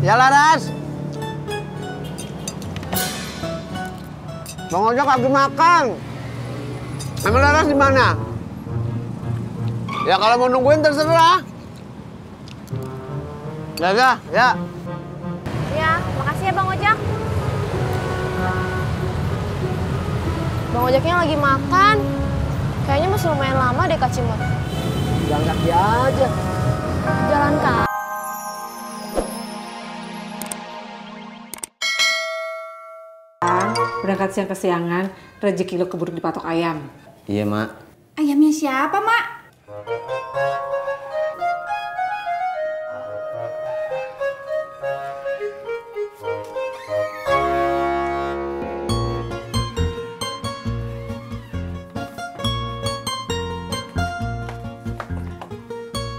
Ya Laras. Bang Ojak lagi makan. Emang Laras di mana? Ya kalau mau nungguin terserah. Ya. Ya, makasih ya Bang Ojak. Bang Ojaknya lagi makan. Kayaknya masih lumayan lama deh Kak Cimot. Jalan kaki aja. Jalan kaki. Berangkat siang kesiangan, rezeki lo keburu dipatok ayam. Iya, Mak. Ayamnya siapa, Mak?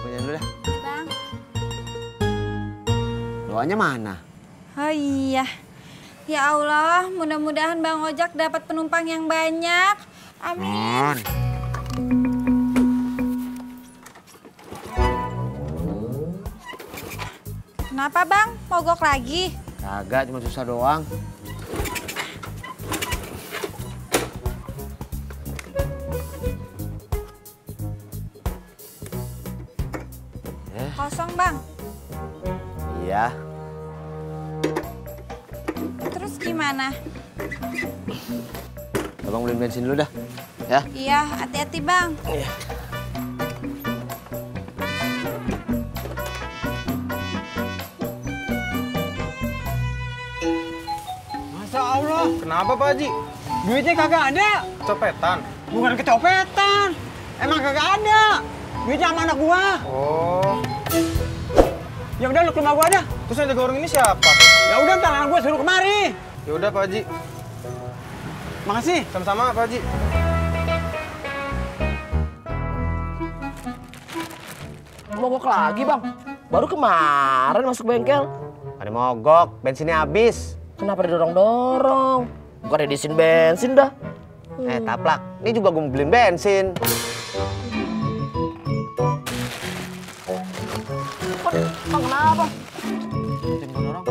Punya dulu dah. Ya, Bang. Doanya mana? Oh iya. Ya Allah, mudah-mudahan Bang Ojak dapat penumpang yang banyak. Amin. Kenapa Bang? Mogok lagi? Kagak, cuma susah doang. Kosong Bang. Iya. Terus gimana? Abang beliin bensin dulu dah. Ya. Iya, hati-hati Bang. Iya. Masya Allah. Kenapa Pak Haji? Duitnya kagak ada. Copetan? Bukan kecopetan. Emang kagak ada. Duitnya sama anak gua. Oh. Ya udah lu ke rumah gua dah. Terus yang jaga warung ini siapa? Ya udah ntar anak gua suruh kemari. Ya udah Pak Haji. Makasih. Sama-sama Pak Haji. Mogok lagi bang, baru kemarin masuk bengkel. Ada mogok, bensinnya habis. Kenapa didorong-dorong? Bukan diisiin bensin dah. Taplak, ini juga gue mau beliin bensin. Bang kenapa? Bensin gue dorong.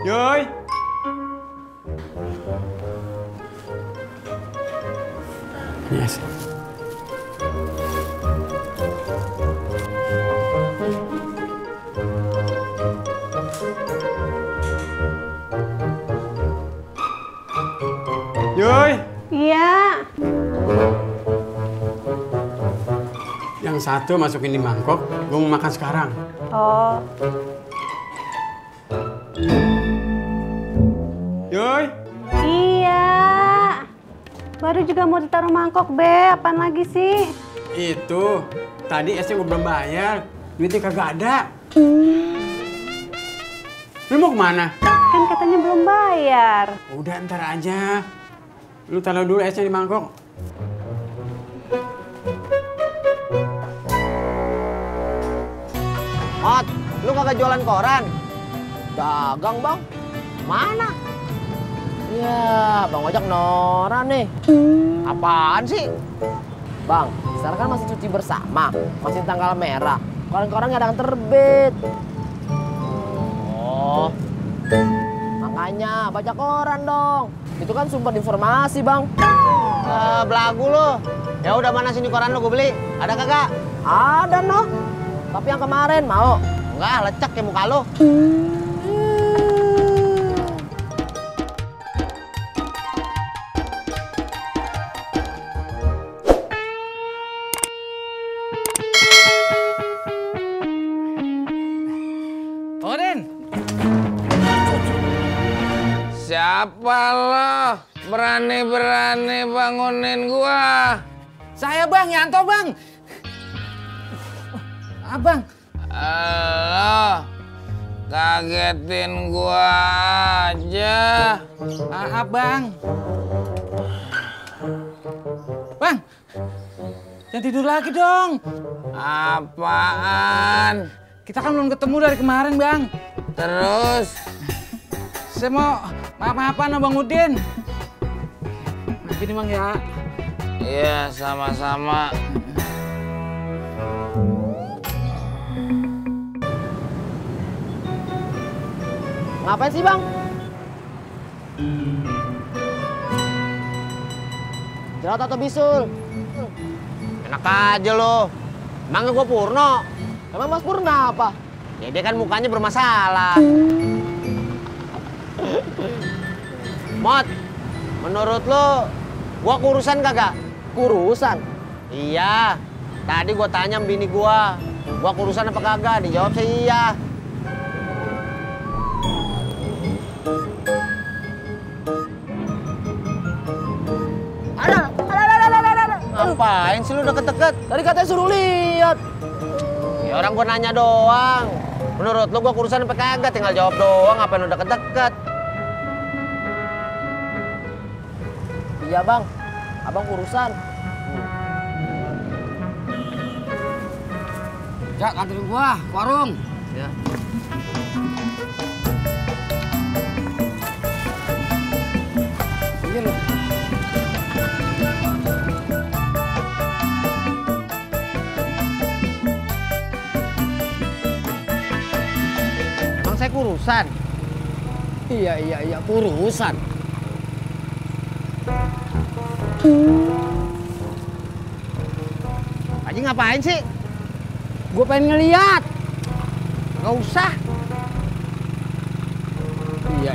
Yoi. Yes. Yoi. Iya. Yang satu masukin di mangkok, gua mau makan sekarang. Oh. Yoi. Iya. Baru juga mau ditaruh mangkok, Be. Apaan lagi sih? Itu, tadi esnya gua belum bayar. Duitnya kagak ada. Lu mau kemana? Kan katanya belum bayar. Udah ntar aja. Lu taruh dulu esnya di mangkok. Mot, lu kagak jualan koran? Dagang bang. Mana? Ya, Bang Ojak noran nih. Apaan sih? Bang, sekarang kan masih cuti bersama, masih tanggal merah. Koran-koran nggak ada yang terbit. Oh, makanya baca koran dong. Itu kan sumber informasi bang. Belagu lu. Ya udah mana sini koran lu gue beli. Ada kagak? Ada noh. Tapi yang kemarin mau. Enggak, lecek ya muka lu. Odin. Siapa lo? Berani-berani bangunin gua. Saya bang, Yanto bang. Abang. Lo kagetin gua aja. Maaf bang. Jangan tidur lagi dong. Apaan? Kita kan belum ketemu dari kemarin, Bang. Terus? Saya mau maaf-maafan sama Bang Udin. Maafin Bang ya. Iya, sama-sama. Ngapain sih, Bang? Jerat atau bisul? Enak aja lo. Emangnya gue Purno? Emang Mas Purna apa? Ya dia kan mukanya bermasalah. Mot, menurut lo gua kurusan kagak? Kurusan? Iya. Tadi gua tanya sama bini gua kurusan apa kagak? Dijawab sih iya. Ngapain sih lu deket-deket? Tadi katanya suruh lihat. Ya orang gua nanya doang. Menurut lu gua kurusan apa kagak? Tinggal jawab doang, ngapain lu deket-deket? Iya, Bang. Abang kurusan. Jak, anterin gua ke warung. Ya. Iya loh. Emang saya kurusan? Iya, kurusan. Haji ngapain sih? Gue pengen ngeliat. Nggak usah. Iya.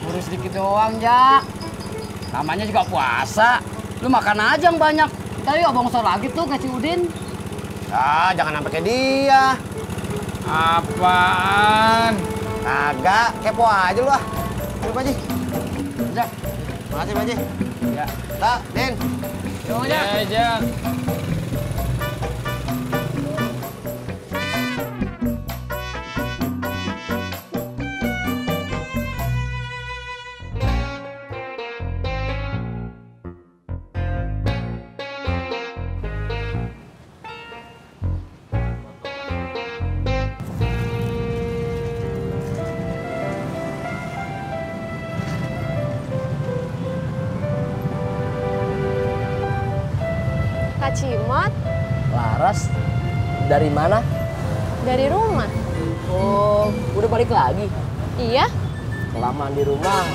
Urus sedikit doang, Jak. Namanya juga puasa. Lu makan aja yang banyak. Tadi abang usah lagi tuh ke Udin. Ah, jangan sampai kayak dia. Apaan? Kagak, kepo aja lu ah. Ayo, Pak Haji. Jak. Makasih, Pak Haji. Ya. Tak, Din. Ya, Jak. Kak Cimot, Laras, dari mana? dari rumah. Oh, udah balik lagi? Iya? Kelamaan di rumah,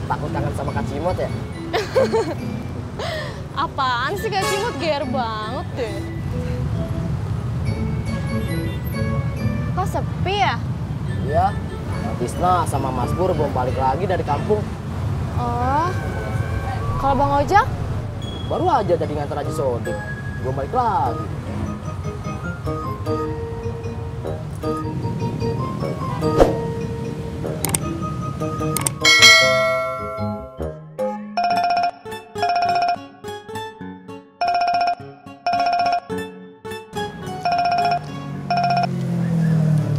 takut kangen sama Kak Cimot ya? Apaan sih Kak Cimot? Gear banget deh. Kok sepi ya? Iya, Tisna sama Mas Pur belum balik lagi dari kampung. Oh, kalau Bang Ojak? Baru aja tadi ngantar Haji Sodik, belum balik lagi.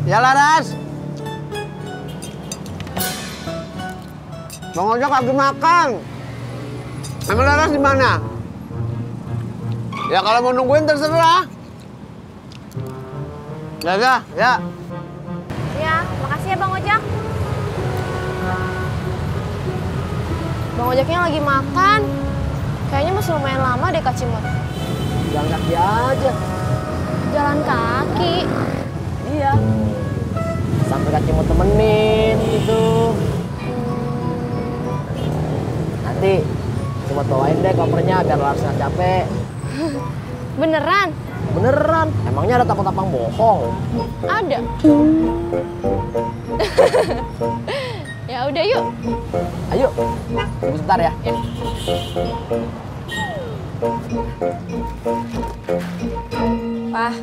Ya Laras. Bang Ojak lagi makan. Emang Laras di mana? Ya kalau mau nungguin terserah. Ya. Ya, makasih ya Bang Ojak. Bang Ojaknya lagi makan. Kayaknya masih lumayan lama deh Kak Cimot. Jalan kaki aja. Jalan kaki. Iya. Sampai Kak Cimot temenin gitu. Nanti Cimot bawain deh kopernya biar Laras nggak capek. Beneran? Beneran? Emangnya ada tampang-tampang bohong? Ada. Ya udah yuk. Ayo, tunggu sebentar ya. Ya. Pak,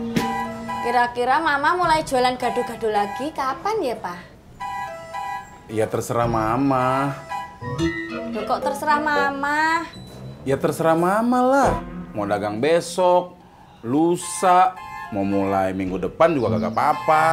kira-kira Mama mulai jualan gado-gado lagi kapan ya, Pak? Ya terserah Mama. Loh, kok terserah Mama? Ya terserah Mama lah. Mau dagang besok, lusa, mau mulai minggu depan juga kagak apa-apa.